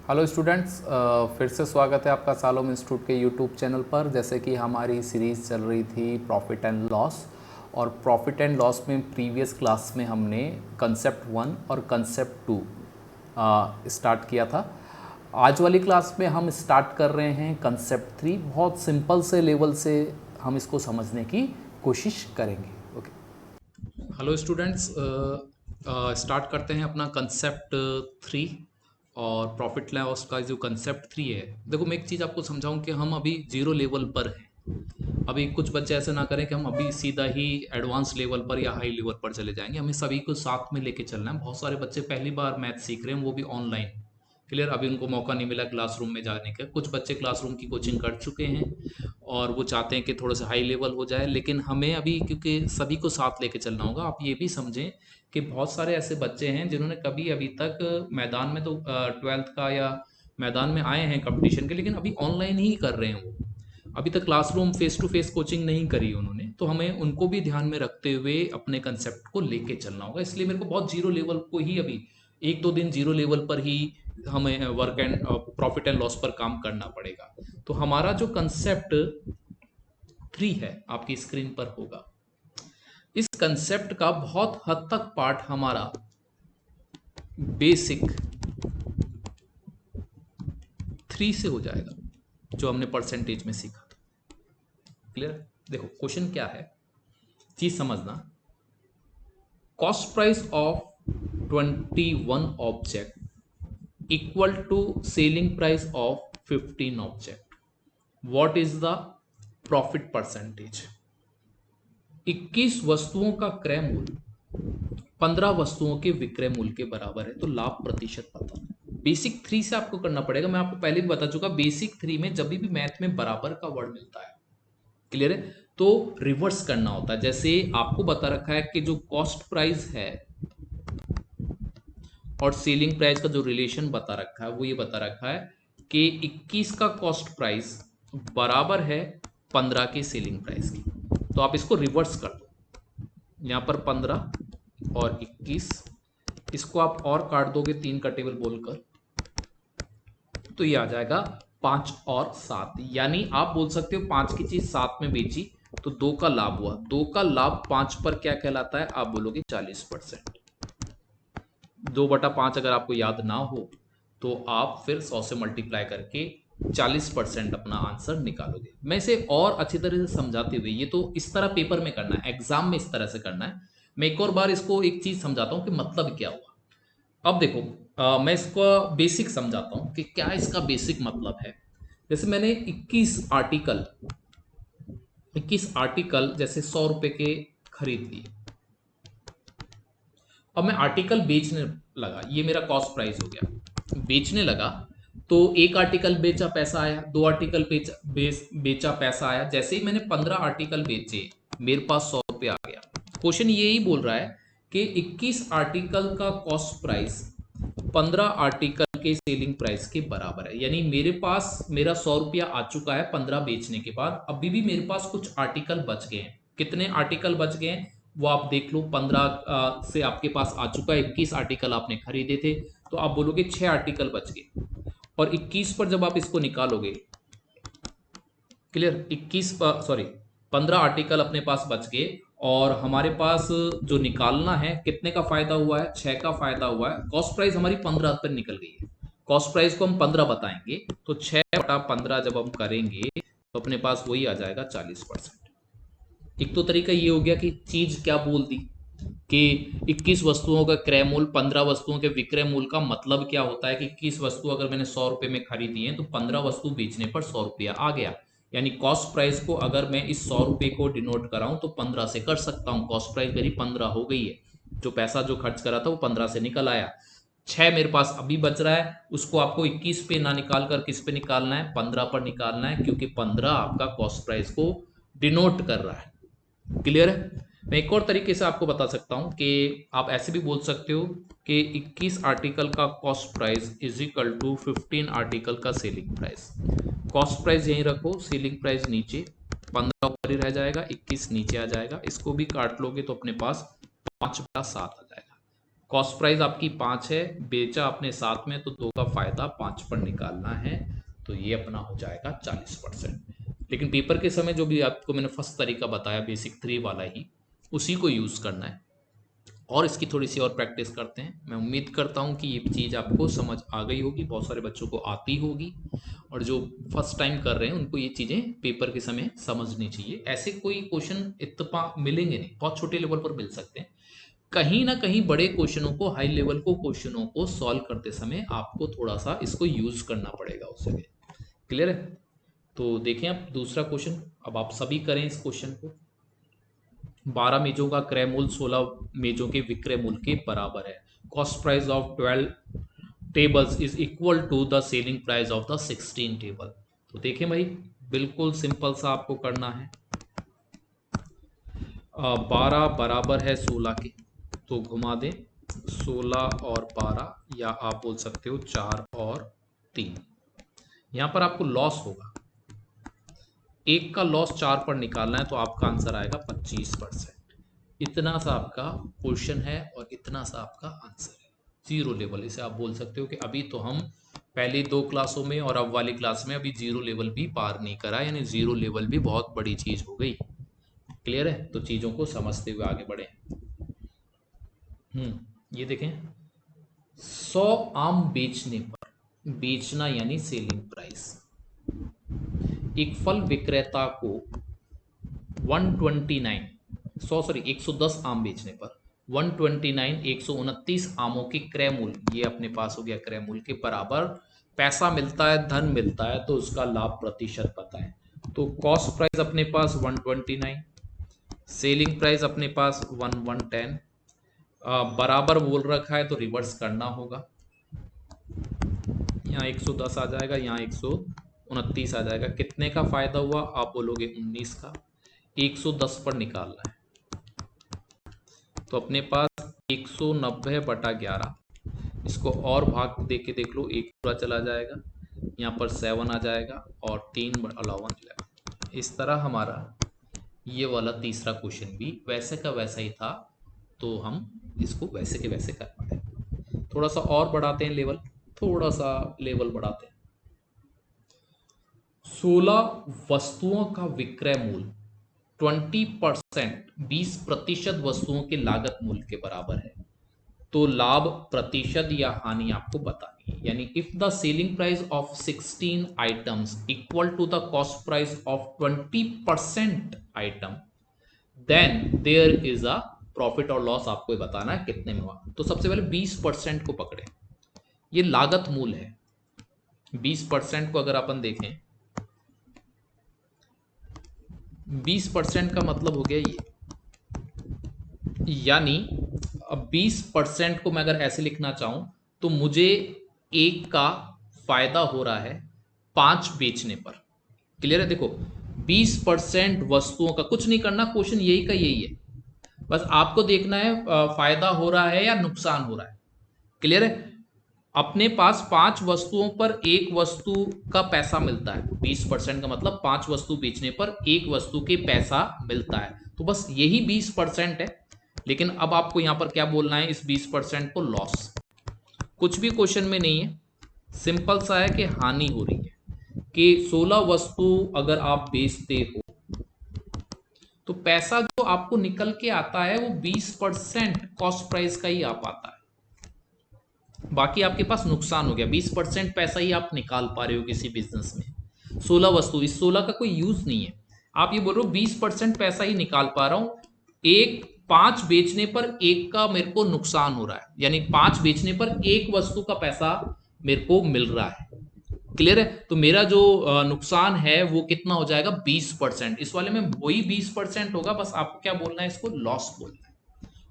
Hello students, फिर से स्वागत है आपका सालोम इंस्टीट्यूट के यूट्यूब चैनल पर। जैसे कि हमारी सीरीज़ चल रही थी प्रॉफिट एंड लॉस, और प्रॉफिट एंड लॉस में प्रीवियस क्लास में हमने कंसेप्ट 1 और कंसेप्ट 2 स्टार्ट किया था। आज वाली क्लास में हम स्टार्ट कर रहे हैं कंसेप्ट 3। बहुत सिंपल से लेवल से हम इसको समझने की कोशिश करेंगे। ओके, हेलो स्टूडेंट्स, स्टार्ट करते हैं अपना कंसेप्ट 3 और प्रॉफिट लॉस का जो कंसेप्ट 3 है। देखो, मैं एक चीज़ आपको समझाऊं कि हम अभी जीरो लेवल पर हैं। अभी कुछ बच्चे ऐसे ना करें कि हम अभी सीधा ही एडवांस लेवल पर या हाई लेवल पर चले जाएंगे। हमें सभी को साथ में लेके चलना है। बहुत सारे बच्चे पहली बार मैथ सीख रहे हैं, वो भी ऑनलाइन। क्लियर? अभी उनको मौका नहीं मिला क्लासरूम में जाने का। कुछ बच्चे क्लासरूम की कोचिंग कर चुके हैं और वो चाहते हैं कि थोड़ा सा हाई लेवल हो जाए, लेकिन हमें अभी क्योंकि सभी को साथ लेके चलना होगा। आप ये भी समझें कि बहुत सारे ऐसे बच्चे हैं जिन्होंने कभी अभी तक मैदान में तो 12th का या मैदान में आए हैं कंपटीशन के, लेकिन अभी ऑनलाइन ही कर रहे हैं। वो अभी तक classroom face to face coaching नहीं करी उन्होंने। तो हमें उनको भी ध्यान में रखते हुए अपने कंसेप्ट को लेके चलना होगा। इसलिए मेरे को बहुत जीरो लेवल को ही अभी एक दो दिन जीरो लेवल पर ही हमें work and profit and loss पर काम करना पड़ेगा। तो हमारा जो कंसेप्ट 3 है आपकी स्क्रीन पर होगा। इस कंसेप्ट का बहुत हद तक पार्ट हमारा बेसिक 3 से हो जाएगा, जो हमने परसेंटेज में सीखा था। क्लियर? देखो क्वेश्चन क्या है, चीज समझना। Cost price of 21 object equal to selling price of 15 object. What is the profit percentage? 21 वस्तुओं का क्रय मूल्य 15 वस्तुओं के विक्रय मूल्य के बराबर है, तो लाभ प्रतिशत पता है। बेसिक 3 से आपको करना पड़ेगा। मैं आपको पहले भी बता चुका, बेसिक 3 में जब भी मैथ में बराबर का वर्ड मिलता है, क्लियर है, तो रिवर्स करना होता है। जैसे आपको बता रखा है कि जो कॉस्ट प्राइस है और सेलिंग प्राइस का जो रिलेशन बता रखा है, वो ये बता रखा है कि 21 का कॉस्ट प्राइस बराबर है 15 के सेलिंग प्राइस की। तो आप इसको रिवर्स कर दो। यहां पर 15 और 21, इसको आप और काट दोगे 3 का टेबल बोलकर, तो ये आ जाएगा 5 और 7। यानी आप बोल सकते हो 5 की चीज 7 में बेची तो 2 का लाभ हुआ। 2 का लाभ 5 पर क्या कहलाता है? आप बोलोगे 40%। 2/5 अगर आपको याद ना हो तो आप फिर 100 से मल्टीप्लाई करके 40% अपना आंसर निकालोगे। मैं इसे और अच्छी तरह से समझाते हुए, ये तो इस तरह पेपर में करना है, एग्जाम में इस तरह से करना है। मैं एक और बार इसको एक चीज समझाता हूं कि मतलब क्या हुआ। अब देखो, मैं इसको बेसिक समझाता हूं कि क्या इसका बेसिक मतलब है। जैसे मैंने 21 आर्टिकल जैसे 100 रुपए के खरीद लिए। अब मैं आर्टिकल बेचने लगा, ये मेरा कॉस्ट प्राइस हो गया। बेचने लगा तो एक आर्टिकल बेचा पैसा आया, 2 आर्टिकल बेचा पैसा आया। जैसे ही मैंने 15 आर्टिकल बेचे मेरे पास 100 रुपये आ गया। क्वेश्चन यही बोल रहा है कि 21 आर्टिकल का कॉस्ट प्राइस 15 आर्टिकल के सेलिंग प्राइस के बराबर है। यानी मेरे पास मेरा 100 रुपया आ चुका है 15 बेचने के बाद। अभी भी मेरे पास कुछ आर्टिकल बच गए हैं। कितने आर्टिकल बच गए हैं वो आप देख लो। 15 से आपके पास आ चुका है, 21 आर्टिकल आपने खरीदे थे, तो आप बोलोगे 6 आर्टिकल बच गए। और 21 पर जब आप इसको निकालोगे, क्लियर, 15 आर्टिकल अपने पास बच गए और हमारे पास जो निकालना है, कितने का फायदा हुआ है? 6 का फायदा हुआ है। कॉस्ट प्राइस हमारी 15 पर निकल गई है। कॉस्ट प्राइस को हम 15 बताएंगे, तो 6/15 जब हम करेंगे तो अपने पास वही आ जाएगा 40%। एक तो तरीका ये हो गया कि चीज क्या बोल दी कि 21 वस्तुओं का क्रय मूल्य 15 वस्तुओं के विक्रय मूल्य का मतलब क्या होता है कि 21 वस्तु अगर मैंने 100 रुपए में खरीदी है तो 15 वस्तु बेचने पर 100 रुपया आ गया। यानी कॉस्ट प्राइस को अगर मैं इस 100 रुपए को डिनोट कराऊं तो 15 से कर सकता हूं। कॉस्ट प्राइस मेरी 15 हो गई है। जो पैसा जो खर्च करा था वो 15 से निकल आया। 6 मेरे पास अभी बच रहा है, उसको आपको 21 पे ना निकाल कर किस पे निकालना है? 15 पर निकालना है, क्योंकि 15 आपका कॉस्ट प्राइस को डिनोट कर रहा है। क्लियर है? मैं एक और तरीके से आपको बता सकता हूं कि आप ऐसे भी बोल सकते हो कि 21 आर्टिकल का cost price is equal to 15 article का सेलिंग प्राइस। कॉस्ट प्राइस यहीं रखो, सेलिंग प्राइस नीचे, 15 ऊपर ही रह जाएगा, 21 नीचे आ जाएगा। इसको भी काट लोगे तो अपने पास 5/7 आ जाएगा। कॉस्ट प्राइस आपकी 5 है, बेचा आपने 7 में, तो 2 का फायदा 5 पर निकालना है, तो ये अपना हो जाएगा 40%। लेकिन पेपर के समय जो भी आपको मैंने फर्स्ट तरीका बताया बेसिक 3 वाला ही, उसी को यूज़ करना है। और इसकी थोड़ी सी और प्रैक्टिस करते हैं। मैं उम्मीद करता हूँ कि ये चीज़ आपको समझ आ गई होगी, बहुत सारे बच्चों को आती होगी, और जो फर्स्ट टाइम कर रहे हैं उनको ये चीज़ें पेपर के समय समझनी चाहिए। ऐसे कोई क्वेश्चन इत्तेफाक मिलेंगे नहीं, बहुत छोटे लेवल पर मिल सकते हैं। कहीं ना कहीं बड़े क्वेश्चनों को, हाई लेवल को क्वेश्चनों को सॉल्व करते समय आपको थोड़ा सा इसको यूज करना पड़ेगा उस जगह। क्लियर है? तो देखें आप दूसरा क्वेश्चन, अब आप सभी करें इस क्वेश्चन को। 12 मेजों का क्रय मूल्य 16 मेजों के विक्रय मूल्य के बराबर है। Cost price of 12 tables is equal to the selling price of the 16 table. तो देखें भाई, बिल्कुल सिंपल सा आपको करना है। 12 बराबर है 16 के, तो घुमा दें 16 और 12, या आप बोल सकते हो 4 और 3। यहां पर आपको लॉस होगा, एक का लॉस 4 पर निकालना है, तो आपका आंसर आएगा 25%। इतना सा आपका क्वेश्चन है और इतना सा आपका आंसर है। जीरो लेवल इसे आप बोल सकते हो कि अभी तो हम पहली 2 क्लासों में और अब वाली क्लास में अभी जीरो लेवल भी पार नहीं करा, यानी जीरो लेवल भी बहुत बड़ी चीज हो गई। क्लियर है? तो चीजों को समझते हुए आगे बढ़े। ये देखें, 100 आम बेचने पर, बेचना यानी सेलिंग प्राइस, एक फल विक्रेता को 110 आम बेचने पर 129 आमों के क्रय मूल्य, ये अपने पास हो गया क्रय मूल्य के बराबर पैसा मिलता है, धन मिलता है, तो उसका लाभ प्रतिशत पता है। तो कॉस्ट प्राइस अपने पास 129, सेलिंग प्राइस अपने पास 110, बराबर बोल रखा है तो रिवर्स करना होगा। यहाँ 110 आ जाएगा, यहाँ 129 आ जाएगा। कितने का फायदा हुआ? आप बोलोगे 19 का। 110 पर निकालना है, तो अपने पास 190/11, इसको और भाग दे के देख लो, एक पूरा चला जाएगा, यहाँ पर 7 आ जाएगा, और 3 11 11। इस तरह हमारा ये वाला तीसरा क्वेश्चन भी वैसे का वैसा ही था, तो हम इसको वैसे के वैसे कर पाए। थोड़ा सा और बढ़ाते हैं लेवल, थोड़ा सा लेवल बढ़ाते हैं। 16 वस्तुओं का विक्रय मूल्य 20% वस्तुओं के लागत मूल्य के बराबर है, तो लाभ प्रतिशत या हानि आपको बतानी है। यानी if the selling price of 16 items equal to the cost price of 20% item, then there is a profit और लॉस। आपको बताना है कितने में हुआ। तो सबसे पहले 20% को पकड़े, ये लागत मूल्य है। 20% को अगर अपन देखें, 20% का मतलब हो गया ये, यानी अब 20% को मैं अगर ऐसे लिखना चाहूं, तो मुझे एक का फायदा हो रहा है 5 बेचने पर। क्लियर है? देखो 20% वस्तुओं का, कुछ नहीं करना, क्वेश्चन यही का यही है, बस आपको देखना है फायदा हो रहा है या नुकसान हो रहा है। क्लियर है? अपने पास 5 वस्तुओं पर एक वस्तु का पैसा मिलता है, 20% का मतलब 5 वस्तु बेचने पर एक वस्तु के पैसा मिलता है, तो बस यही 20% है। लेकिन अब आपको यहां पर क्या बोलना है, इस 20% को लॉस। कुछ भी क्वेश्चन में नहीं है, सिंपल सा है कि हानि हो रही है, कि 16 वस्तु अगर आप बेचते हो तो पैसा जो आपको निकल के आता है वो 20% कॉस्ट प्राइस का ही आ पाता है, बाकी आपके पास नुकसान हो गया। 20% पैसा ही आप निकाल पा रहे हो किसी बिजनेस में। 16 वस्तु, इस 16 का कोई यूज नहीं है, आप ये बोल रहे हो 20% पैसा ही निकाल पा रहा हूं, एक 5 बेचने पर एक का मेरे को नुकसान हो रहा है, यानी 5 बेचने पर एक वस्तु का पैसा मेरे को मिल रहा है। क्लियर है? तो मेरा जो नुकसान है वो कितना हो जाएगा, 20%। इस वाले में वही 20% होगा, बस आपको क्या बोलना है, इसको लॉस बोलना है,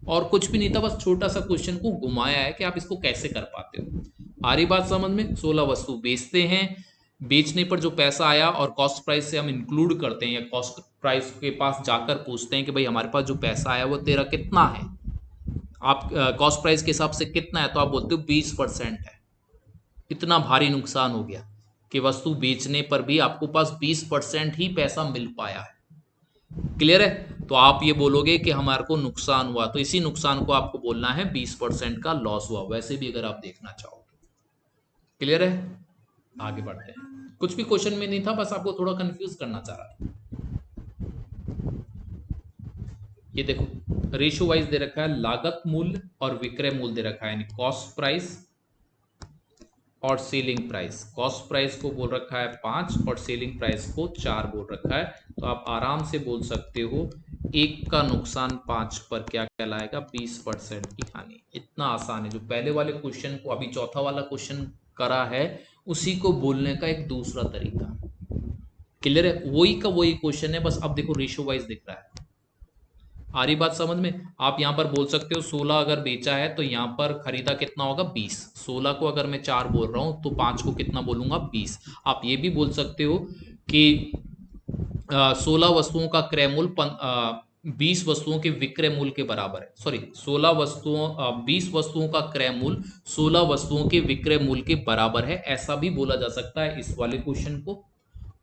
और कुछ भी नहीं था, बस छोटा सा क्वेश्चन को घुमाया है कि आप इसको कैसे कर पाते हो। आ रही बात समझ में? 16 वस्तु बेचते हैं, बेचने पर जो पैसा आया और कॉस्ट प्राइस से हम इंक्लूड करते हैं, या कॉस्ट प्राइस के पास जाकर पूछते हैं कि भाई हमारे पास जो पैसा आया वो तेरा कितना है, आप कॉस्ट प्राइस के हिसाब से कितना है, तो आप बोलते हो 20% है। इतना भारी नुकसान हो गया कि वस्तु बेचने पर भी आपको पास 20% ही पैसा मिल पाया है। क्लियर है? तो आप ये बोलोगे कि हमारे को नुकसान हुआ, तो इसी नुकसान को आपको बोलना है 20% का लॉस हुआ, वैसे भी अगर आप देखना चाहो तो। क्लियर है? आगे बढ़ते हैं। कुछ भी क्वेश्चन में नहीं था, बस आपको थोड़ा कंफ्यूज करना चाह रहा था। ये देखो रेशियो वाइज दे रखा है, लागत मूल्य और विक्रय मूल्य दे रखा है, यानी कॉस्ट प्राइस और सेलिंग प्राइस। कॉस्ट प्राइस को बोल रखा है 5 और सेलिंग प्राइस को 4 बोल रखा है। तो आप आराम से बोल सकते हो एक का नुकसान 5 पर क्या कहलाएगा, 20% की हानि। इतना आसान है। जो पहले वाले क्वेश्चन को अभी चौथा वाला क्वेश्चन करा है, उसी को बोलने का एक दूसरा तरीका। क्लियर है? वही का वही क्वेश्चन है, बस अब देखो रेशियो वाइज दिख रहा है। आ रही बात समझ में? आप यहां पर बोल सकते हो 16 अगर बेचा है तो यहां पर खरीदा कितना होगा, 20। 16 को अगर मैं 4 बोल रहा हूं तो 5 को कितना बोलूंगा, 20। आप ये भी बोल सकते हो कि 16 वस्तुओं का क्रय मूल्य 20 वस्तुओं के विक्रय मूल्य के बराबर है। सॉरी, 20 वस्तुओं का क्रय मूल्य 16 वस्तुओं के विक्रय मूल्य के बराबर है। ऐसा भी बोला जा सकता है इस वाले क्वेश्चन को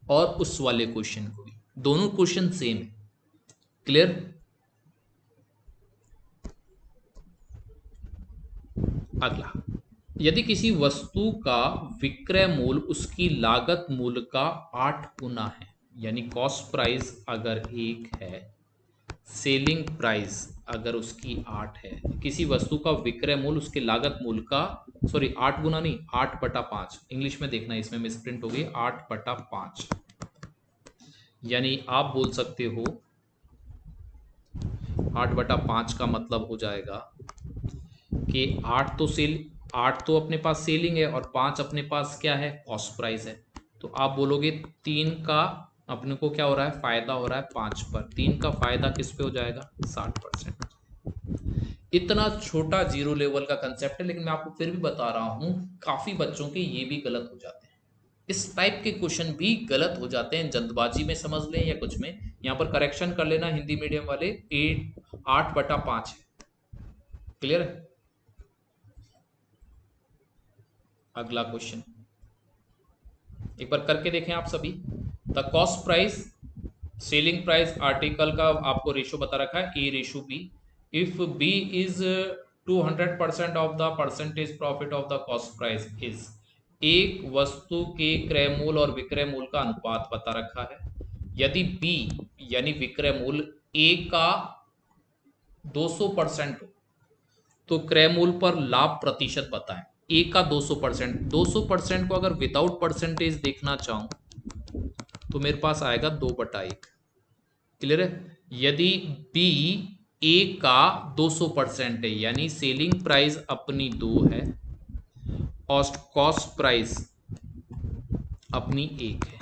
और उस वाले क्वेश्चन को भी। दोनों क्वेश्चन सेम है। क्लियर? अगला, यदि किसी वस्तु का विक्रय मूल्य उसकी लागत मूल्य का 8 गुना है, यानी कॉस्ट प्राइस अगर 1 है, सेलिंग प्राइस अगर उसकी 8 है, किसी वस्तु का विक्रय मूल्य उसके लागत मूल्य का, सॉरी 8 गुना नहीं, 8/5 इंग्लिश में देखना, इसमें मिसप्रिंट हो गई, 8/5। यानी आप बोल सकते हो 8/5 का मतलब हो जाएगा कि 8 तो अपने पास सेलिंग है और 5 अपने पास क्या है, कॉस्ट प्राइस है। तो आप बोलोगे 3 का अपने को क्या हो रहा है, फायदा हो रहा है 5 पर। 3 का फायदा किस पे हो जाएगा, 60%। इतना छोटा जीरो लेवल का कंसेप्ट है, लेकिन मैं आपको फिर भी बता रहा हूं, काफी बच्चों के ये भी गलत हो जाते हैं। इस टाइप के क्वेश्चन भी गलत हो जाते हैं, जल्दबाजी में समझ लें या कुछ में। यहां पर करेक्शन कर लेना, हिंदी मीडियम वाले 8/5 है। क्लियर है? अगला क्वेश्चन एक बार करके देखें आप सभी। The cost price, selling price article का आपको रेशो बता रखा है A/B। If B is 200% of the percentage profit of the cost price is, एक वस्तु के क्रय मूल्य और विक्रय मूल्य का अनुपात बता रखा है। यदि B यानी विक्रय मूल्य A का 200% हो तो क्रय मूल्य पर लाभ प्रतिशत बताएं। ए का 200%, 200% को अगर विदाउट परसेंटेज देखना चाहूं तो मेरे पास आएगा 2/1। क्लियर है? यदि बी ए का 200% है, यानी सेलिंग प्राइस अपनी 2 है और कॉस्ट प्राइस अपनी 1 है,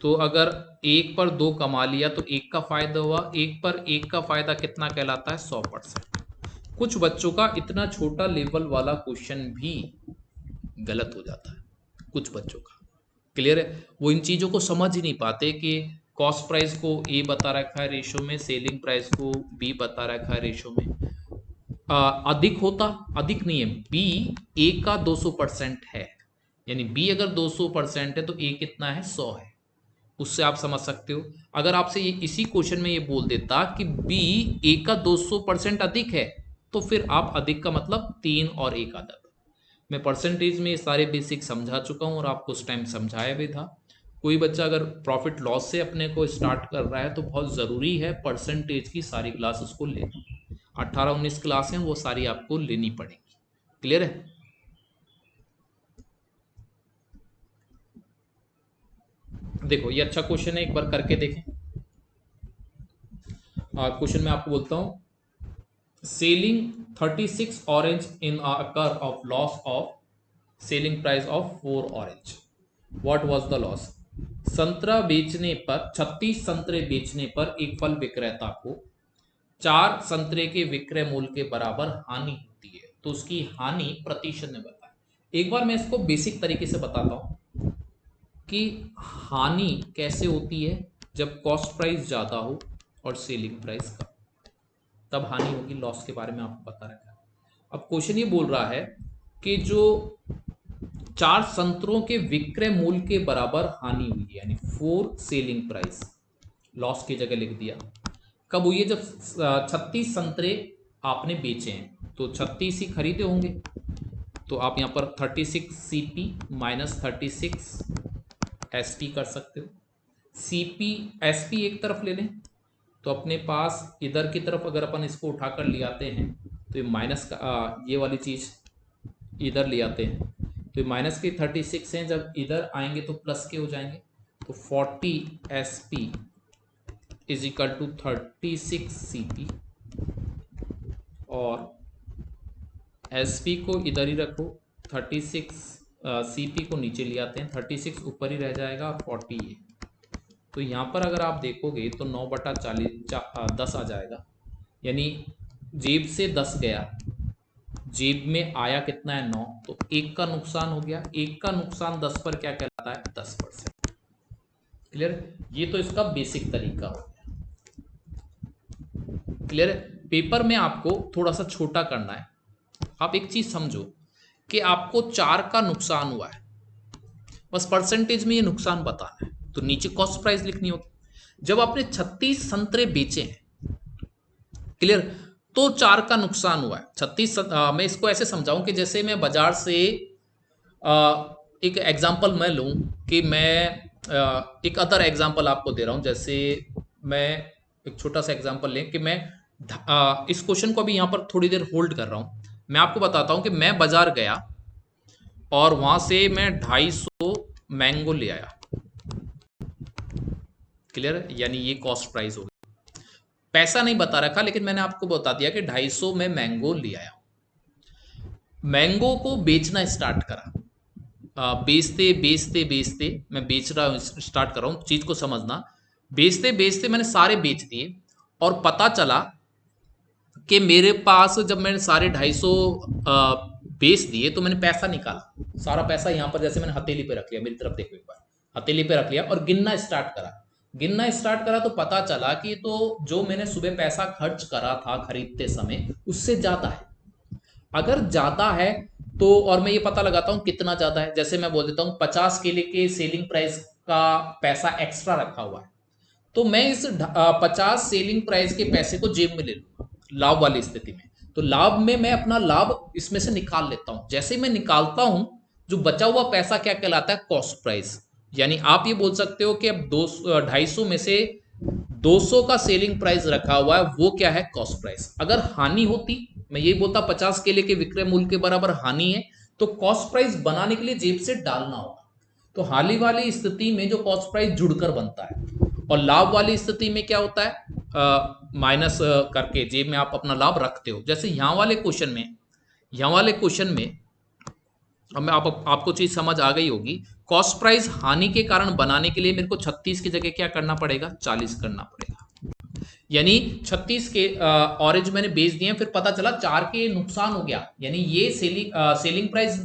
तो अगर 1 पर 2 कमा लिया तो 1 का फायदा हुआ। 1 पर 1 का फायदा कितना कहलाता है, 100%। कुछ बच्चों का इतना छोटा लेवल वाला क्वेश्चन भी गलत हो जाता है, कुछ बच्चों का। क्लियर है? वो इन चीज़ों को समझ ही नहीं पाते कि कॉस्ट प्राइस को ए बता रखा है रेशो में, सेलिंग प्राइस को बी बता रखा है रेशो में। अधिक होता, अधिक नहीं है, बी ए का 200% है, यानी बी अगर 200% है तो ए कितना है, 100 है। उससे आप समझ सकते हो। अगर आपसे ये इसी क्वेश्चन में ये बोल देता कि बी ए का 200% अधिक है, तो फिर आप अधिक का मतलब 3 और 1 अदद। मैं परसेंटेज में सारे बेसिक समझा चुका हूँ और आपको उस टाइम समझाया भी था। कोई बच्चा अगर प्रॉफिट लॉस से अपने को स्टार्ट कर रहा है तो बहुत ज़रूरी है परसेंटेज की सारी क्लास उसको लेनी। 18-19 क्लास हैं, वो सारी आपको लेनी पड़ेगी। क्लियर है? देखो ये अच्छा क्वेश्चन है, एक बार करके देखें। क्वेश्चन में आपको बोलता हूं, selling 36 orange in occur of loss of selling price of 4 orange, what was the loss. संतरा बेचने पर 36 संतरे बेचने पर एक फल विक्रेता को 4 संतरे के विक्रय मूल्य के बराबर हानि होती है, तो उसकी हानि प्रतिशत में बताएं। एक बार मैं इसको बेसिक तरीके से बताता हूं कि हानि कैसे होती है। जब कॉस्ट प्राइस ज्यादा हो और सेलिंग प्राइस कम, तब हानि होगी। लॉस के बारे में आपको बता रखा है। अब क्वेश्चन ये बोल रहा है कि जो 4 संतरों के विक्रय मूल्य के बराबर हानि हुई है, यानी 4 सेलिंग प्राइस, लॉस की जगह लिख दिया, कब हुई है? जब 36 संतरे आपने बेचे हैं, तो 36 ही खरीदे होंगे, तो आप यहाँ पर 36 CP माइनस 36 SP कर सकते हो। CP SP एक तरफ ले लें, तो अपने पास इधर की तरफ अगर अपन इसको उठाकर ले आते हैं तो ये माइनस का ये वाली चीज़ इधर ले आते हैं, तो ये माइनस के 36 हैं, जब इधर आएंगे तो प्लस के हो जाएंगे, तो 40 SP is equal to 36 CP, और SP को इधर ही रखो, 36 CP को नीचे ले आते हैं, 36 ऊपर ही रह जाएगा और 40 ये, तो यहाँ पर अगर आप देखोगे तो 9/10 आ जाएगा, यानी जेब से 10 गया, जेब में आया कितना है? 9, तो 1 का नुकसान हो गया। 1 का नुकसान 10 पर क्या कहलाता है? 10%। क्लियर? ये तो इसका बेसिक तरीका हो गया। क्लियर है? पेपर में आपको थोड़ा सा छोटा करना है। आप एक चीज समझो कि आपको 4 का नुकसान हुआ है, बस परसेंटेज में ये नुकसान बताना है, तो नीचे कॉस्ट प्राइस लिखनी होगी। जब आपने 36 संतरे बेचे हैं, क्लियर, तो 4 का नुकसान हुआ है। 36 मैं इसको ऐसे समझाऊं कि जैसे मैं बाजार से एक एग्जांपल मैं लूं कि मैं एक अदर एग्जांपल आपको दे रहा हूं, जैसे मैं एक छोटा सा एग्जांपल लें कि मैं इस क्वेश्चन को अभी यहां पर थोड़ी देर होल्ड कर रहा हूं। मैं आपको बताता हूं कि मैं बाजार गया और वहां से मैं 250 मैंगो ले आया। क्लियर? यानी ये कॉस्ट प्राइस होगी। पैसा नहीं बता रखा, लेकिन मैंने आपको बता दिया कि 250 में मैंगो ले आया। मैंगो को बेचना स्टार्ट करा, बेचते बेचते बेचते मैं बेच रहा हूँ, स्टार्ट कर रहा हूँ, चीज को समझना। बेचते बेचते मैंने सारे बेच दिए और पता चला कि मेरे पास जब मैंने सारे 250 बेच दिए तो मैंने पैसा निकाला, सारा पैसा यहाँ पर जैसे मैंने हथेली पे रख लिया, मेरी तरफ देखो एक बार, हथेली पे रख लिया और गिनना स्टार्ट करा। गिनना स्टार्ट करा तो पता चला कि तो जो मैंने सुबह पैसा खर्च करा था खरीदते समय उससे ज्यादा है। अगर ज्यादा है तो, और मैं ये पता लगाता हूं कितना ज्यादा है, जैसे मैं बोल देता हूं 50 केले के सेलिंग प्राइस का पैसा एक्स्ट्रा रखा हुआ है, तो मैं इस 50 सेलिंग प्राइस के पैसे को जेब में ले लूंगा लाभ वाली स्थिति में। तो लाभ में मैं अपना लाभ इसमें से निकाल लेता हूं। जैसे मैं निकालता हूं, जो बचा हुआ पैसा क्या कहलाता है? Cost price. यानी आप ये बोल सकते हो कि अब 250 में से 200 का सेलिंग प्राइस रखा हुआ है, वो क्या है? Cost price. अगर हानि होती, मैं ये बोलता 50 केले के विक्रय मूल्य के बराबर हानि है, तो कॉस्ट प्राइस बनाने के लिए जेब से डालना होगा। तो हानि वाली स्थिति में जो कॉस्ट प्राइस जुड़कर बनता है, और लाभ वाली स्थिति में क्या होता है? माइनस करके जेब में आप अपना लाभ रखते हो। जैसे यहाँ वाले क्वेश्चन में अब मैं आपको चीज समझ आ गई होगी। कॉस्ट प्राइस हानि के कारण बनाने के लिए मेरे को 36 की जगह क्या करना पड़ेगा? 40 करना पड़ेगा। यानी 36 के ऑरेंज मैंने बेच दिए, फिर पता चला 4 के नुकसान हो गया, यानी ये सेलिंग प्राइस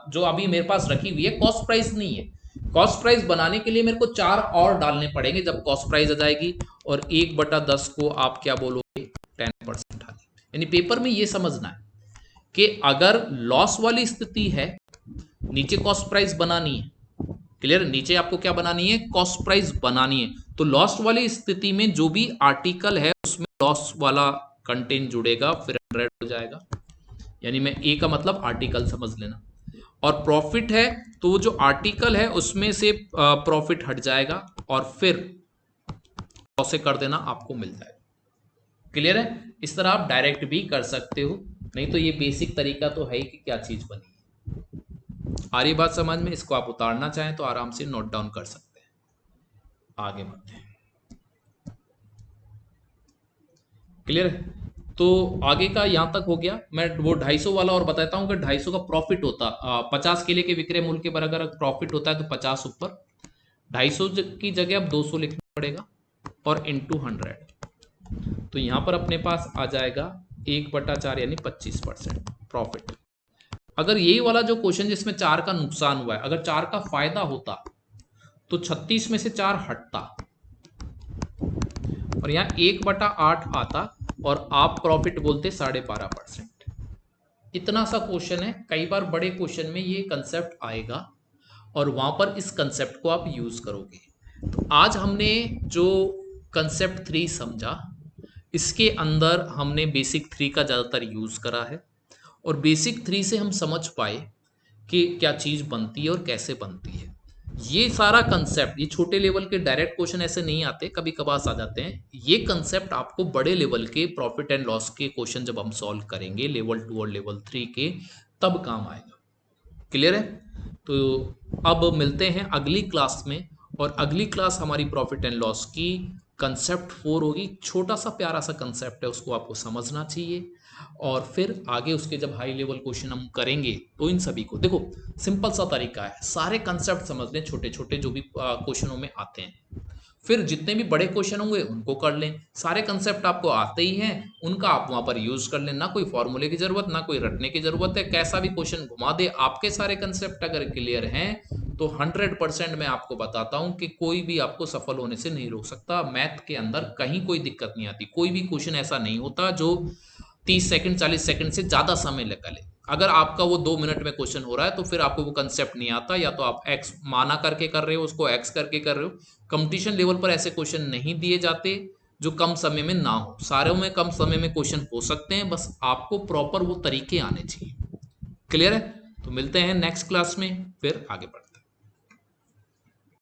जो अभी मेरे पास रखी हुई है कॉस्ट प्राइस नहीं है। कॉस्ट प्राइस बनाने के लिए मेरे को 4 और डालने पड़ेंगे जब कॉस्ट प्राइस आ जाएगी, और 1/10 को आप क्या बोलोगे? 10% हानि। यानी पेपर में ये समझना है कि अगर लॉस वाली स्थिति है, नीचे कॉस्ट प्राइस बनानी है। क्लियर? नीचे आपको क्या बनानी है? कॉस्ट प्राइस बनानी है। तो लॉस वाली स्थिति में जो भी आर्टिकल है उसमें लॉस वाला कंटेंट जुड़ेगा, फिर 100 हो जाएगा। यानी मैं ए का मतलब आर्टिकल समझ लेना। और प्रॉफिट है तो जो आर्टिकल है उसमें से प्रॉफिट हट जाएगा और फिर 100 से कर देना, आपको मिल जाएगा। क्लियर है? इस तरह आप डायरेक्ट भी कर सकते हो, नहीं तो ये बेसिक तरीका तो है ही कि क्या चीज बनी है। आ रही बात समझ में? इसको आप उतारना चाहें तो आराम से नोट डाउन कर सकते हैं। आगे बढ़ते हैं। क्लियर है? तो आगे का यहां तक हो गया। मैं वो 250 वाला और बताता हूं कि 250 का प्रॉफिट होता 50 केले के विक्रय मूल्य के बराबर प्रॉफिट होता है तो 50 ऊपर, 250 की जगह अब 200 लिखना पड़ेगा और इंटू 100, तो यहां पर अपने पास आ जाएगा 1/4 यानी 25% प्रॉफिट। अगर यही वाला जो क्वेश्चन जिसमें 4 का नुकसान हुआ है, अगर 4 का फायदा होता तो 36 में से 4 हटता और यहां 1/8 आता और आप प्रॉफिट बोलते 12.5%। इतना सा क्वेश्चन है। कई बार बड़े क्वेश्चन में ये कंसेप्ट आएगा और वहां पर इस कंसेप्ट को आप यूज करोगे। तो आज हमने जो कंसेप्ट 3 समझा इसके अंदर हमने बेसिक 3 का ज़्यादातर यूज़ करा है और बेसिक 3 से हम समझ पाए कि क्या चीज़ बनती है और कैसे बनती है। ये सारा कंसेप्ट, ये छोटे लेवल के डायरेक्ट क्वेश्चन ऐसे नहीं आते, कभी कभार आ जाते हैं। ये कंसेप्ट आपको बड़े लेवल के प्रॉफिट एंड लॉस के क्वेश्चन जब हम सॉल्व करेंगे लेवल 2 और लेवल 3 के, तब काम आएगा। क्लियर है? तो अब मिलते हैं अगली क्लास में, और अगली क्लास हमारी प्रॉफिट एंड लॉस की कंसेप्ट 4 होगी। छोटा सा प्यारा सा कंसेप्ट है, उसको आपको समझना चाहिए, और फिर आगे उसके जब हाई लेवल क्वेश्चन हम करेंगे तो इन सभी को देखो, सिंपल सा तरीका है, सारे कंसेप्ट समझ लें छोटे छोटे जो भी क्वेश्चनों में आते हैं, फिर जितने भी बड़े क्वेश्चन होंगे उनको कर लें। सारे कंसेप्ट आपको आते ही हैं, उनका आप वहां पर यूज कर लें, ना कोई फॉर्मूले की जरूरत, ना कोई रटने की जरूरत है। कैसा भी क्वेश्चन घुमा दे, आपके सारे कंसेप्ट अगर क्लियर हैं तो 100% मैं आपको बताता हूं कि कोई भी आपको सफल होने से नहीं रोक सकता। मैथ के अंदर कहीं कोई दिक्कत नहीं आती, कोई भी क्वेश्चन ऐसा नहीं होता जो 30 सेकंड 40 सेकंड से ज्यादा समय लगा ले। अगर आपका वो 2 मिनट में क्वेश्चन हो रहा है तो फिर आपको वो कंसेप्ट नहीं आता, या तो आप एक्स माना करके कर रहे हो, उसको एक्स करके कर रहे हो। कंपटीशन लेवल पर ऐसे क्वेश्चन नहीं दिए जाते जो कम समय में ना हो, सारों में कम समय में क्वेश्चन हो सकते हैं, बस आपको प्रॉपर वो तरीके आने चाहिए। क्लियर है? तो मिलते हैं नेक्स्ट क्लास में, फिर आगे बढ़ते हैं।